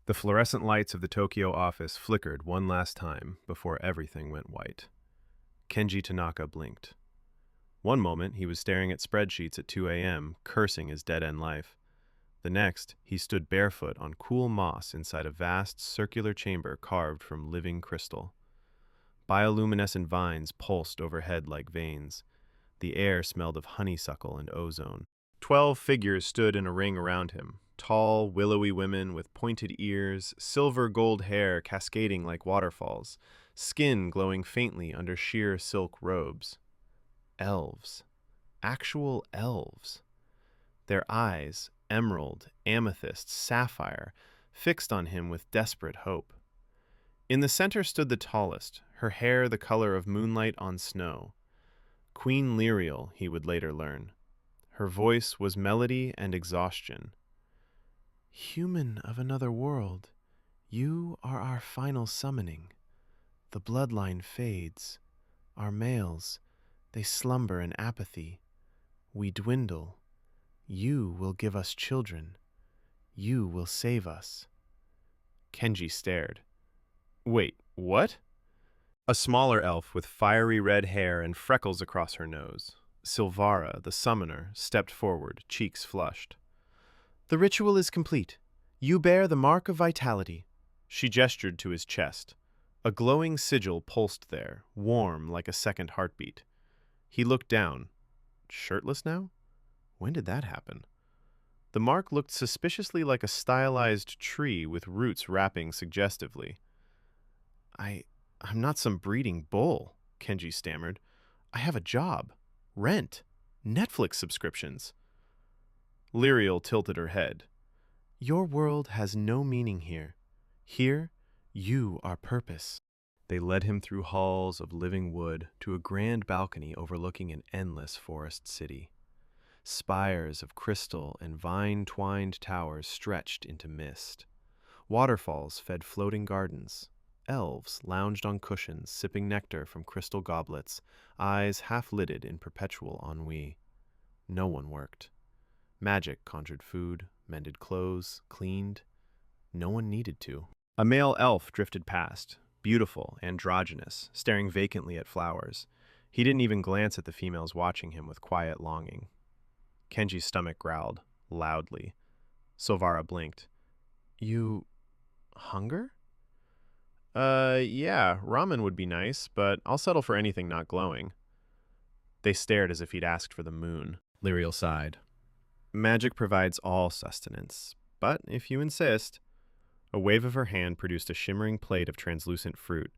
The fluorescent lights of the Tokyo office flickered one last time before everything went white. Kenji Tanaka blinked. One moment, he was staring at spreadsheets at 2 a.m., cursing his dead-end life. The next, he stood barefoot on cool moss inside a vast circular chamber carved from living crystal. Bioluminescent vines pulsed overhead like veins. The air smelled of honeysuckle and ozone. 12 figures stood in a ring around him, tall, willowy women with pointed ears, silver gold hair cascading like waterfalls, skin glowing faintly under sheer silk robes. Elves. Actual elves. Their eyes, emerald, amethyst, sapphire, fixed on him with desperate hope. In the center stood the tallest, her hair the color of moonlight on snow. Queen Lyriel, he would later learn. Her voice was melody and exhaustion. Human of another world, you are our final summoning. The bloodline fades. Our males, they slumber in apathy. We dwindle. You will give us children. You will save us. Kenji stared. Wait, what? A smaller elf with fiery red hair and freckles across her nose, Silvara, the summoner, stepped forward, cheeks flushed. The ritual is complete. You bear the mark of vitality. She gestured to his chest. A glowing sigil pulsed there, warm like a second heartbeat. He looked down. Shirtless now? When did that happen? The mark looked suspiciously like a stylized tree with roots wrapping suggestively. I'm not some breeding bull, Kenji stammered. I have a job, rent, Netflix subscriptions. Lyriel tilted her head. Your world has no meaning here. Here, you are purpose. They led him through halls of living wood to a grand balcony overlooking an endless forest city. Spires of crystal and vine-twined towers stretched into mist. Waterfalls fed floating gardens. Elves lounged on cushions, sipping nectar from crystal goblets, eyes half-lidded in perpetual ennui. No one worked. Magic conjured food, mended clothes, cleaned. No one needed to. A male elf drifted past, beautiful, androgynous, staring vacantly at flowers. He didn't even glance at the females watching him with quiet longing. Kenji's stomach growled, loudly. Silvara blinked. You... hunger? Yeah, ramen would be nice, but I'll settle for anything not glowing. They stared as if he'd asked for the moon. Lyriel sighed. Magic provides all sustenance, but if you insist... A wave of her hand produced a shimmering plate of translucent fruit.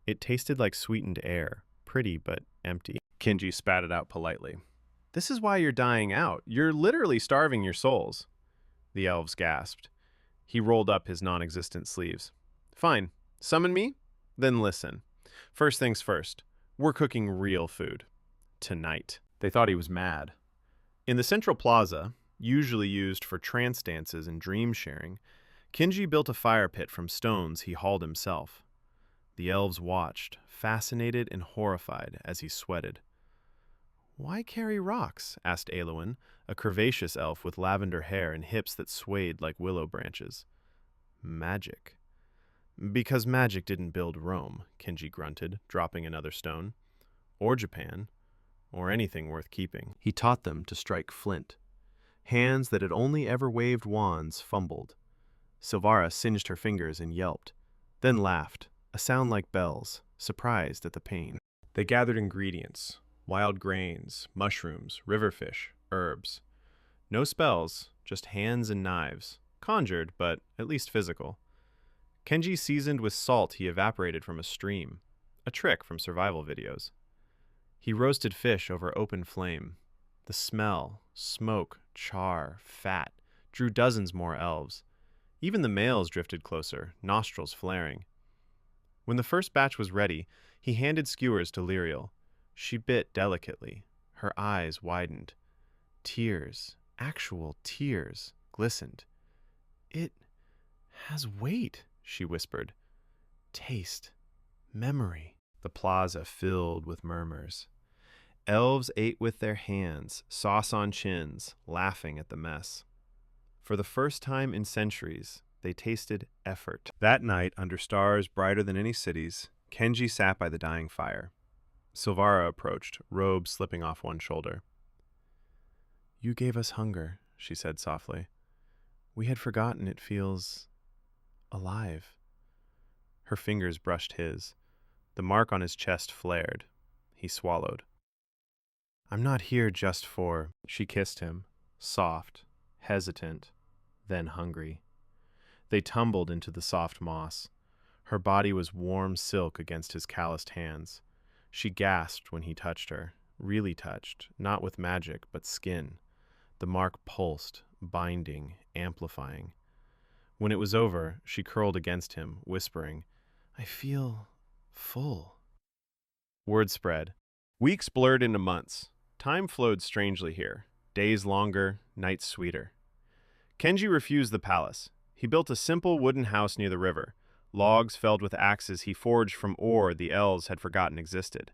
It tasted like sweetened air, pretty but empty. Kenji spat it out politely. This is why you're dying out. You're literally starving your souls. The elves gasped. He rolled up his non-existent sleeves. Fine. Summon me? Then listen. First things first. We're cooking real food. Tonight. They thought he was mad. In the central plaza, usually used for trance dances and dream sharing, Kenji built a fire pit from stones he hauled himself. The elves watched, fascinated and horrified, as he sweated. Why carry rocks? Asked Eowyn, a curvaceous elf with lavender hair and hips that swayed like willow branches. Magic. Because magic didn't build Rome, Kenji grunted, dropping another stone. Or Japan. Or anything worth keeping. He taught them to strike flint. Hands that had only ever waved wands fumbled. Silvara singed her fingers and yelped, then laughed, a sound like bells, surprised at the pain. They gathered ingredients, wild grains, mushrooms, riverfish, herbs. No spells, just hands and knives, conjured, but at least physical. Kenji seasoned with salt he evaporated from a stream, a trick from survival videos. He roasted fish over open flame. The smell, smoke, char, fat, drew dozens more elves. Even the males drifted closer, nostrils flaring. When the first batch was ready, he handed skewers to Lyriel. She bit delicately. Her eyes widened. Tears, actual tears, glistened. It has weight, she whispered. Taste, memory. The plaza filled with murmurs. Elves ate with their hands, sauce on chins, laughing at the mess. For the first time in centuries, They tasted effort. That night, under stars brighter than any cities, Kenji sat by the dying fire. Silvara approached, robe slipping off one shoulder. "You gave us hunger," she said softly. "We had forgotten it feels alive." Her fingers brushed his. The mark on his chest flared. He swallowed. "I'm not here just for—" She kissed him, soft, hesitant, then hungry. They tumbled into the soft moss. Her body was warm silk against his calloused hands. She gasped when he touched her, really touched, not with magic, but skin. The mark pulsed, binding, amplifying. When it was over, she curled against him, whispering, "I feel full." Word spread. Weeks blurred into months. Time flowed strangely here. Days longer, nights sweeter. Kenji refused the palace. He built a simple wooden house near the river, logs felled with axes he forged from ore the elves had forgotten existed.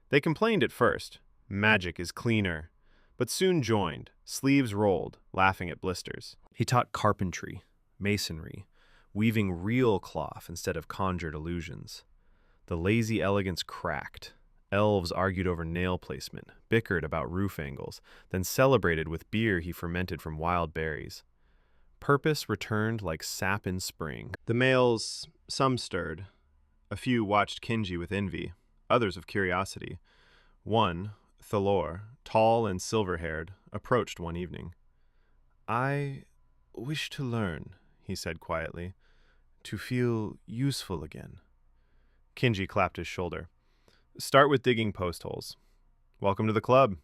They complained at first, "Magic is cleaner," but soon joined, sleeves rolled, laughing at blisters. He taught carpentry, masonry, weaving real cloth instead of conjured illusions. The lazy elegance cracked. Elves argued over nail placement, bickered about roof angles, then celebrated with beer he fermented from wild berries. Purpose returned like sap in spring. The males, some stirred. A few watched Kenji with envy, others of curiosity. One, Thalor, tall and silver-haired, approached one evening. "I wish to learn," he said quietly, "to feel useful again." Kenji clapped his shoulder. "Start with digging post holes. Welcome to the club."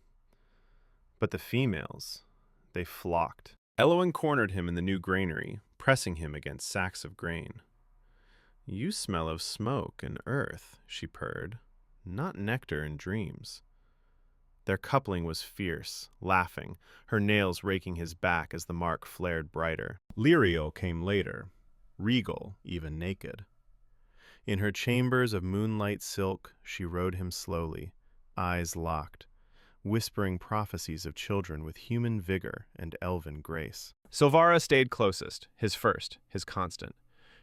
But the females, they flocked. Eloin cornered him in the new granary, pressing him against sacks of grain. "You smell of smoke and earth," she purred, "not nectar and dreams." Their coupling was fierce, laughing, her nails raking his back as the mark flared brighter. Lirio came later, regal, even naked. In her chambers of moonlight silk, she rode him slowly, eyes locked, whispering prophecies of children with human vigor and elven grace. Silvara stayed closest, his first, his constant.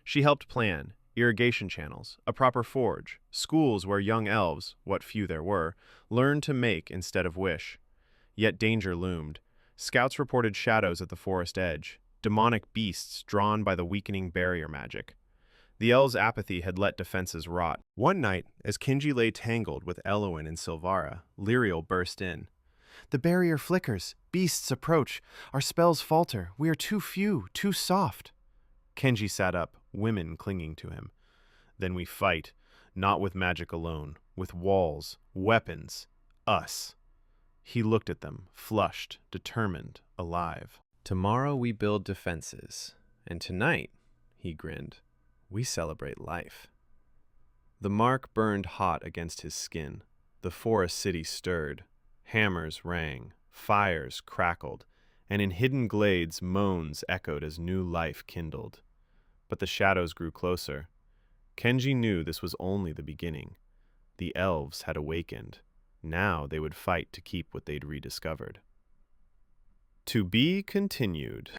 She helped plan irrigation channels, a proper forge, schools where young elves, what few there were, learned to make instead of wish. Yet danger loomed. Scouts reported shadows at the forest edge, demonic beasts drawn by the weakening barrier magic. The elves' apathy had let defenses rot. One night, as Kenji lay tangled with Eloin and Silvara, Lirio burst in. "The barrier flickers. Beasts approach. Our spells falter. We are too few, too soft." Kenji sat up, women clinging to him. "Then we fight, not with magic alone, with walls, weapons, us." He looked at them, flushed, determined, alive. "Tomorrow we build defenses, and tonight," he grinned, "we celebrate life." The mark burned hot against his skin. The forest city stirred. Hammers rang, fires crackled, and in hidden glades moans echoed as new life kindled. But the shadows grew closer. Kenji knew this was only the beginning. The elves had awakened. Now they would fight to keep what they'd rediscovered. To be continued.